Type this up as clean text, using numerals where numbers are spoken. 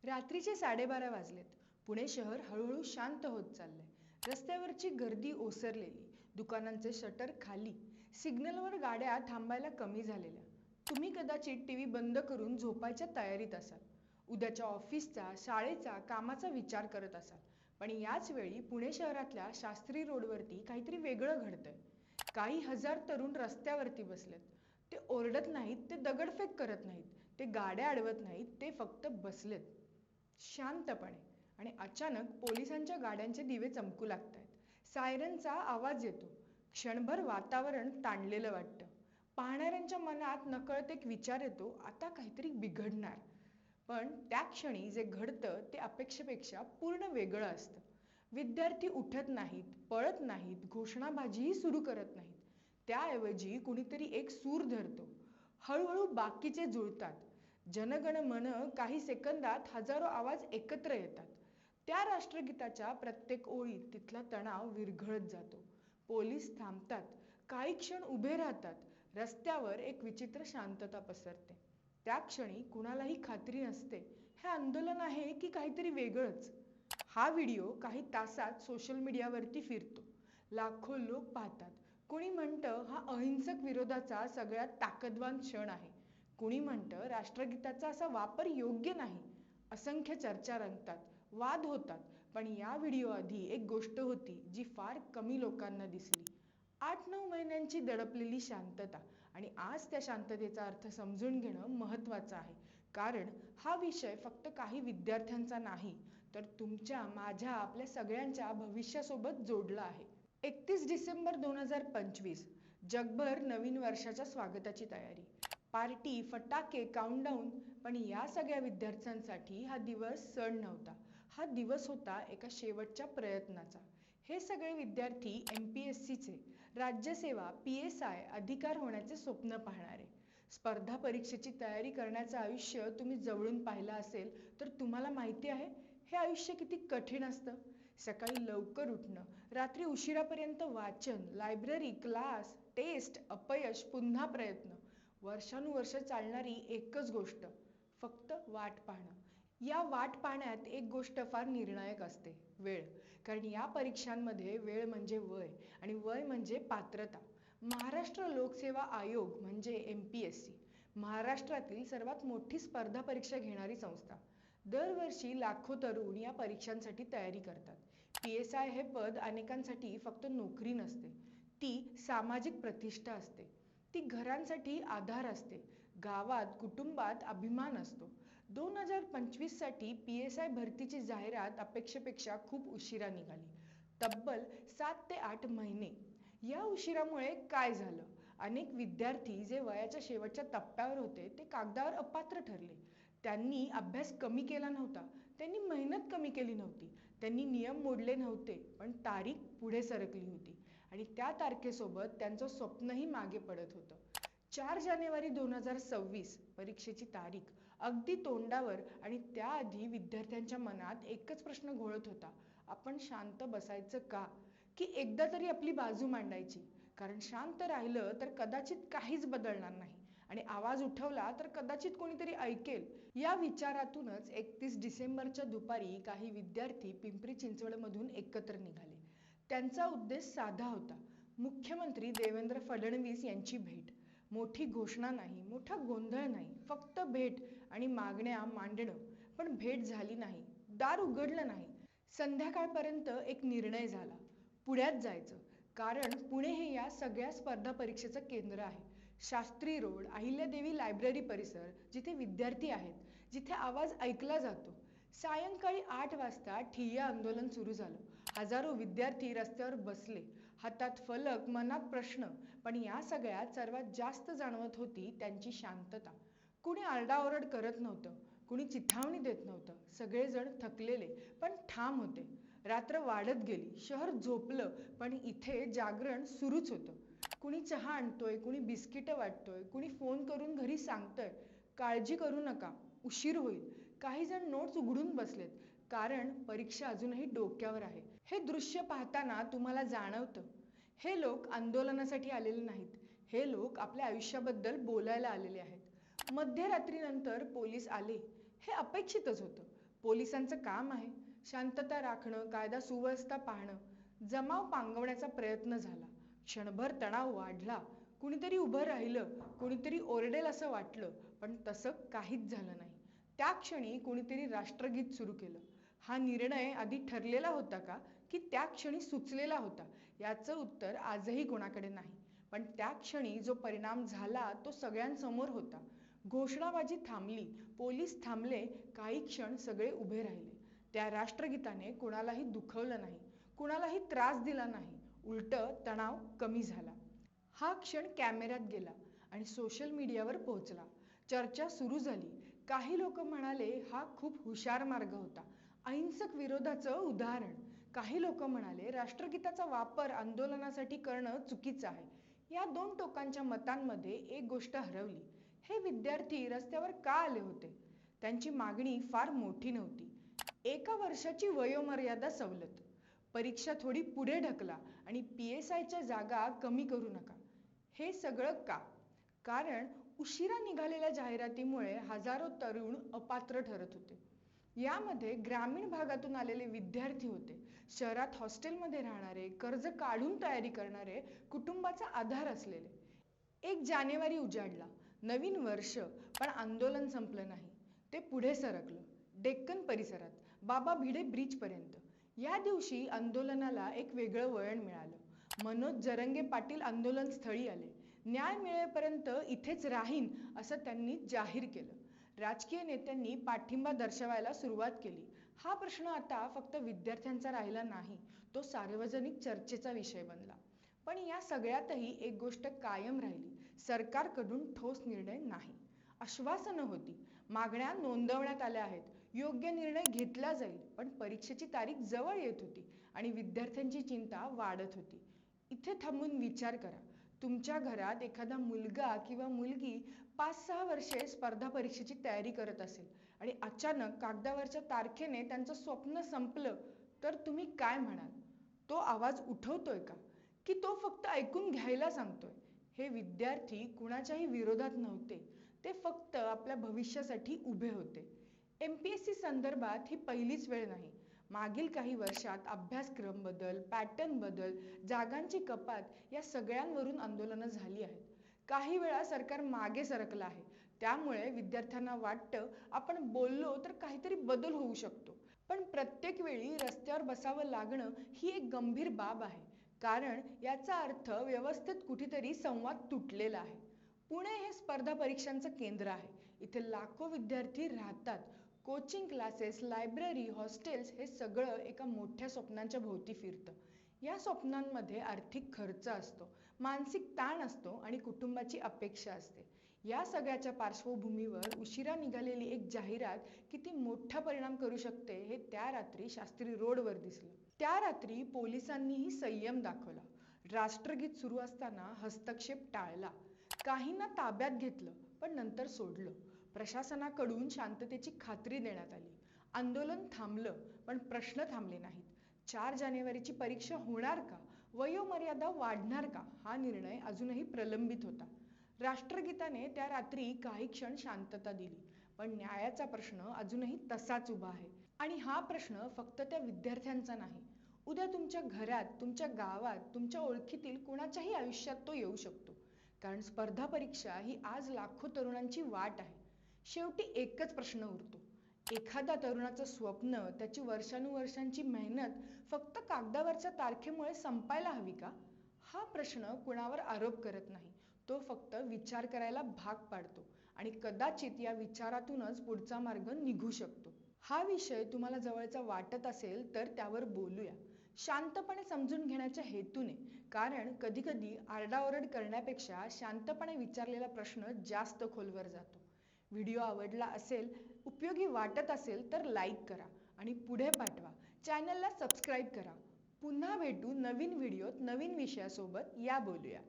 रात्रीचे 12:30 वाजलेत. पुणे शहर हळूहळू शांत होत चाललंय. रस्त्यावरची गर्दी ओसरलेली, दुकानांचे शटर खाली, सिग्नलवर गाड्या थांबायला कमी झालेल्या. तुम्ही कदाचित टीव्ही बंद करून झोपायच्या तयारीत असाल. उद्याच्या ऑफिसचा, शाळेचा, कामाचा विचार करत असाल. पण याच वेळी पुणे शहरातल्या शास्त्री रोडवरती काहीतरी वेगळं घडतंय. काही हजार तरुण रस्त्यावरती बसलेत. ते ओरडत नाहीत, ते दगडफेक करत नाहीत, ते गाड्या अडवत नाहीत, ते फक्त बसलेत शांतपणे. आणि अचानक पोलिसांच्या गाड्यांचे दिवे चमकू लागतायत. सायरनचा आवाज येतो. क्षणभर वातावरण ताणलेलं वाटतं. पाहणाऱ्यांच्या मनात नकळत एक विचार येतो, आता काहीतरी बिघडणार. पण त्या क्षणी जे घडतं ते अपेक्षेपेक्षा पूर्ण वेगळं असतं. विद्यार्थी उठत नाहीत, पळत नाहीत, घोषणाबाजीही सुरू करत नाहीत. त्याऐवजी कुणीतरी एक सूर धरतो. हळूहळू बाकीचे जुळतात. जनगण मन काही सेकंदात हजारो आवाज एकत्र येतात. त्या राष्ट्रगीताच्या प्रत्येक ओळीत तिथला तणाव विरघळत जातो. पोलीस थांबतात, काही क्षण उभे राहतात. रस्त्यावर एक विचित्र शांतता पसरते. त्या क्षणी कुणालाही खात्री नसते, हे आंदोलन आहे की काहीतरी वेगळंच. हा व्हिडिओ काही तासात सोशल मीडियावरती फिरतो. लाखो लोक पाहतात. कुणी म्हणतं हा अहिंसक विरोधाचा सगळ्यात ताकदवान क्षण आहे. कुणी म्हणतं राष्ट्रगीताचा असा वापर योग्य नाही. असंख्य चर्चा रंगतात, वाद होतात. पण या व्हिडिओ आधी एक गोष्ट होती जी फार कमी लोकांना दिसली. 8-9 महिन्यांची दडपलेली शांतता. आणि आज त्या शांततेचा अर्थ समजून घेणं महत्त्वाचं आहे. कारण हा विषय फक्त काही विद्यार्थ्यांचा नाही, तर तुमच्या, माझ्या, आपल्या सगळ्यांच्या भविष्यासोबत जोडला आहे. 31 डिसेंबर 2025. जगभर नवीन वर्षाच्या स्वागताची तयारी. पार्टी, फटाके, काउंटडाऊन. पण या सगळ्या विद्यार्थ्यांसाठी हा दिवस सण नव्हता. हा दिवस होता एका शेवटच्या प्रयत्नाचा. हे सगळे विद्यार्थी MPSCचे, राज्यसेवा, PSI अधिकार होण्याचे स्वप्न पाहणारे. स्पर्धा परीक्षेची तयारी करण्याचं आयुष्य तुम्ही जवळून पाहिलं असेल तर तुम्हाला माहिती आहे हे आयुष्य किती कठीण असतं. सकाळी लवकर उठणं, रात्री उशिरापर्यंत वाचन, लायब्ररी, क्लास, टेस्ट, अपयश, पुन्हा प्रयत्न. वर्षानुवर्ष चालणारी एकच गोष्ट, फक्त वाट पाहणं. या वाट पाहण्यात एक गोष्ट फार निर्णायक असते, वेळ. कारण या परीक्षांमध्ये वेळ म्हणजे वय आणि वय म्हणजे पात्रता. महाराष्ट्र लोकसेवा आयोग म्हणजे MPSC महाराष्ट्रातील सर्वात मोठी स्पर्धा परीक्षा घेणारी संस्था. दरवर्षी लाखो तरुण या परीक्षांसाठी तयारी करतात. PSI हे पद अनेकांसाठी फक्त नोकरी नसते, ती सामाजिक प्रतिष्ठा असते. ती घरांसाठी आधार असते, गावात, कुटुंबात अभिमान असतो. 2025 साठी PSI भरतीची जाहिरात अपेक्षेपेक्षा खूप उशिरा निघाली. तब्बल 7 ते 8 महिने. या उशिरामुळे काय झालं? अनेक विद्यार्थी जे वयाच्या शेवटच्या टप्प्यावर होते ते कागदावर अपात्र ठरले. त्यांनी अभ्यास कमी केला नव्हता, त्यांनी मेहनत कमी केली नव्हती, त्यांनी नियम मोडले नव्हते, पण तारीख पुढे सरकली होती आणि त्या तारखेसोबत त्यांचं स्वप्नही मागे पडत होतं. 4 जानेवारी 2026 परीक्षेची तारीख अगदी तोंडावर. आणि त्याआधी विद्यार्थ्यांच्या मनात एकच प्रश्न घोळत होता, आपण शांत बसायचं का? की एकदा तरी आपली बाजू मांडायची? कारण शांत राहिलं तर कदाचित काहीच बदलणार नाही आणि आवाज उठवला तर कदाचित कोणीतरी ऐकेल. या विचारातूनच 31 डिसेंबरच्या दुपारी काही विद्यार्थी पिंपरी चिंचवडमधून एकत्र निघाले. त्यांचा उद्देश साधा होता, मुख्यमंत्री देवेंद्र फडणवीस यांची भेट. मोठी घोषणा नाही, मोठा गोंधळ नाही, फक्त भेट आणि मागण्या मांडणं. पण भेट झाली नाही, दार उघडलं नाही. संध्याकाळपर्यंत एक निर्णय झाला, पुण्यात जायचं. कारण पुणे हे या सगळ्या स्पर्धा परीक्षेचं केंद्र आहे. शास्त्री रोड, अहिल्यादेवी लायब्ररी परिसर, जिथे विद्यार्थी आहेत, जिथे आवाज ऐकला जातो. सायंकाळी 8 वाजता ठिय्या आंदोलन सुरू झालं. हजारो विद्यार्थी रस्त्यावर बसले, हातात फलक, मनात प्रश्न. पण या सगळ्यात सर्वात जास्त जाणवत होती त्यांची शांतता. कुणी आरडाओरड करत नव्हतं, कुणी चिथावणी देत नव्हतं. सगळेजण थकलेले पण ठाम होते. रात्र वाढत गेली, शहर झोपलं, पण इथे जागरण सुरूच होतं. कुणी चहा आणतोय, कुणी बिस्किटं वाटतोय, कुणी फोन करून घरी सांगतोय, काळजी करू नका, उशीर होईल. काही जण नोट्स उघडून बसलेत, कारण परीक्षा अजूनही डोक्यावर आहे. हे दृश्य पाहताना तुम्हाला जाणवतं, हे लोक आंदोलनासाठी आलेले नाहीत, हे लोक आपल्या आयुष्याबद्दल बोलायला आलेले आहेत. मध्यरात्रीनंतर पोलीस आले, हे अपेक्षितच होतं. पोलिसांचं काम आहे शांतता राखणं, कायदा सुव्यवस्था पाहणं. जमाव पांगवण्याचा प्रयत्न झाला. क्षणभर तणाव वाढला. कुणीतरी उभं राहिलं, कुणीतरी ओरडेल असं वाटलं, पण तसं काहीच झालं नाही. त्या क्षणी कुणीतरी राष्ट्रगीत सुरू केलं. हा निर्णय आधी ठरलेला होता का, की त्या क्षणी सुचलेला होता? याचं उत्तर आजही कोणाकडे नाही. पण त्या क्षणी जो परिणाम झाला तो सगळ्यांसमोर होता. घोषणाबाजी थांबली, पोलीस थांबले, काही क्षण सगळे उभे राहिले. त्या राष्ट्रगीताने कुणालाही दुखवलं नाही, कुणालाही त्रास दिला नाही. उलटं तणाव कमी झाला. हा क्षण कॅमेऱ्यात गेला आणि सोशल मीडियावर पोहोचला. चर्चा सुरू झाली. काही लोक म्हणाले हा खूप हुशार मार्ग होता, अहिंसक विरोधाचं उदाहरण. काही लोक म्हणाले राष्ट्रगीताचा वापर आंदोलनासाठी करणं चुकीचं आहे. या दोन टोकांच्या मतांमध्ये एक गोष्ट हरवली. हे विद्यार्थी रस्त्यावर का आले होते? त्यांची मागणी फार मोठी नव्हती. 1 वर्षाची वयोमर्यादा सवलत, परीक्षा थोडी पुढे ढकला आणि PSIच्या जागा कमी करू नका. हे सगळं का? कारण उशिरा निघालेल्या जाहिरातीमुळे हजारो तरुण अपात्र ठरत होते. यामध्ये ग्रामीण भागातून आलेले विद्यार्थी होते, शहरात हॉस्टेलमध्ये राहणारे, कर्ज काढून तयारी करणारे, कुटुंबाचा आधार असलेले. 1 जानेवारी उजाडला, नवीन वर्ष, पण आंदोलन संपलं नाही. ते पुढे सरकलं, डेक्कन परिसरात, बाबा भिडे ब्रिजपर्यंत. या दिवशी आंदोलनाला एक वेगळं वळण मिळालं. मनोज जरंगे पाटील आंदोलन स्थळी आले. न्याय मिळेपर्यंत इथेच राहीन असं त्यांनी जाहीर केलं. राजकीय नेत्यांनी पाठिंबा दर्शवायला सुरुवात केली. हा प्रश्न आता फक्त विद्यार्थ्यांचा राहिला नाही, तो सार्वजनिक चर्चेचा विषय बनला. पण या सगळ्यातही एक गोष्ट कायम राहिली, सरकारकडून ठोस निर्णय नाही. आश्वासनं होती, मागण्या नोंदवण्यात आल्या आहेत, योग्य निर्णय घेतला जाईल, पण परीक्षेची तारीख जवळ येत होती आणि विद्यार्थ्यांची चिंता वाढत होती. इथे थांबून विचार करा. तुमच्या घरात एखादा मुलगा किंवा मुलगी 5-6 वर्षे स्पर्धा परीक्षेची तयारी करत असेल आणि अचानक कागदावरच्या तारखेने त्यांचं स्वप्न संपलं, तर तुम्ही काय म्हणाल? तो आवाज उठवतोय का, की तो फक्त ऐकून घ्यायला सांगतोय? हे विद्यार्थी कुणाच्याही विरोधात नव्हते, ते फक्त आपल्या भविष्यासाठी उभे होते. MPSC संदर्भात ही पहिलीच वेळ नाही. मागील काही वर्षात अभ्यासक्रम बदल, पॅटर्न बदल, जागांची कपात या सगळ्यांवरून आंदोलनं झाली आहेत. काही वेळा सरकार मागे सरकलं आहे. त्यामुळे विद्यार्थ्यांना वाटतं आपण बोललो तर काहीतरी बदल होऊ शकतो. पण प्रत्येक वेळी रस्त्यावर बसावं लागणं ही एक गंभीर बाब आहे. कारण याचा अर्थ व्यवस्थेत कुठेतरी संवाद तुटलेला आहे. पुणे हे स्पर्धा परीक्षांचं केंद्र आहे. इथे लाखो विद्यार्थी राहतात. कोचिंग क्लासेस, लायब्ररी, हॉस्टेल्स हे सगळं एका मोठ्या स्वप्नांच्या भोवती फिरतं. या स्वप्नांमध्ये आर्थिक खर्च असतो, मानसिक ताण असतो आणि कुटुंबाची अपेक्षा असते. या सगळ्याच्या पार्श्वभूमीवर उशिरा निघालेली एक जाहिरात किती मोठा परिणाम करू शकते हे त्या रात्री शास्त्री रोडवर दिसलं. त्या रात्री पोलिसांनीही संयम दाखवला. राष्ट्रगीत सुरू असताना हस्तक्षेप टाळला. काहींना ताब्यात घेतलं, पण नंतर सोडलं. प्रशासनाकडून शांततेची खात्री देण्यात आली. आंदोलन थांबलं, पण प्रश्न थांबले नाहीत. 4 जानेवारीची परीक्षा होणार का? वयोमर्यादा वाढणार का? हा निर्णय अजूनही प्रलंबित होता. राष्ट्रगीताने त्या रात्री काही क्षण शांतता दिली, पण न्यायाचा प्रश्न अजूनही तसाच उभा आहे. आणि हा प्रश्न फक्त त्या विद्यार्थ्यांचा नाही. उद्या तुमच्या घरात, तुमच्या गावात, तुमच्या ओळखीतील कुणाच्याही आयुष्यात तो येऊ शकतो. कारण स्पर्धा परीक्षा ही आज लाखो तरुणांची वाट आहे. शेवटी एकच प्रश्न उरतो, एखाद्या तरुणाचं स्वप्न, त्याची वर्षानुवर्षांची मेहनत फक्त कागदावरच्या तारखेमुळे संपायला हवी का? हा प्रश्न कुणावर आरोप करत नाही, तो फक्त विचार करायला भाग पाडतो आणि कदाचित या विचारातूनच पुढचा मार्ग निघू शकतो. हा विषय तुम्हाला जवळचा वाटत असेल तर त्यावर बोलूया, शांतपणे समजून घेण्याच्या हेतूने. कारण कधीकधी आरडाओरड करण्यापेक्षा शांतपणे विचारलेला प्रश्न जास्त खोलवर जातो. व्हिडिओ आवडला असेल, उपयोगी वाटत असेल तर लाईक करा आणि पुढे पाठवा. चॅनलला सबस्क्राईब करा. पुन्हा भेटू नवीन व्हिडिओत नवीन विषयासोबत. या बोलूया.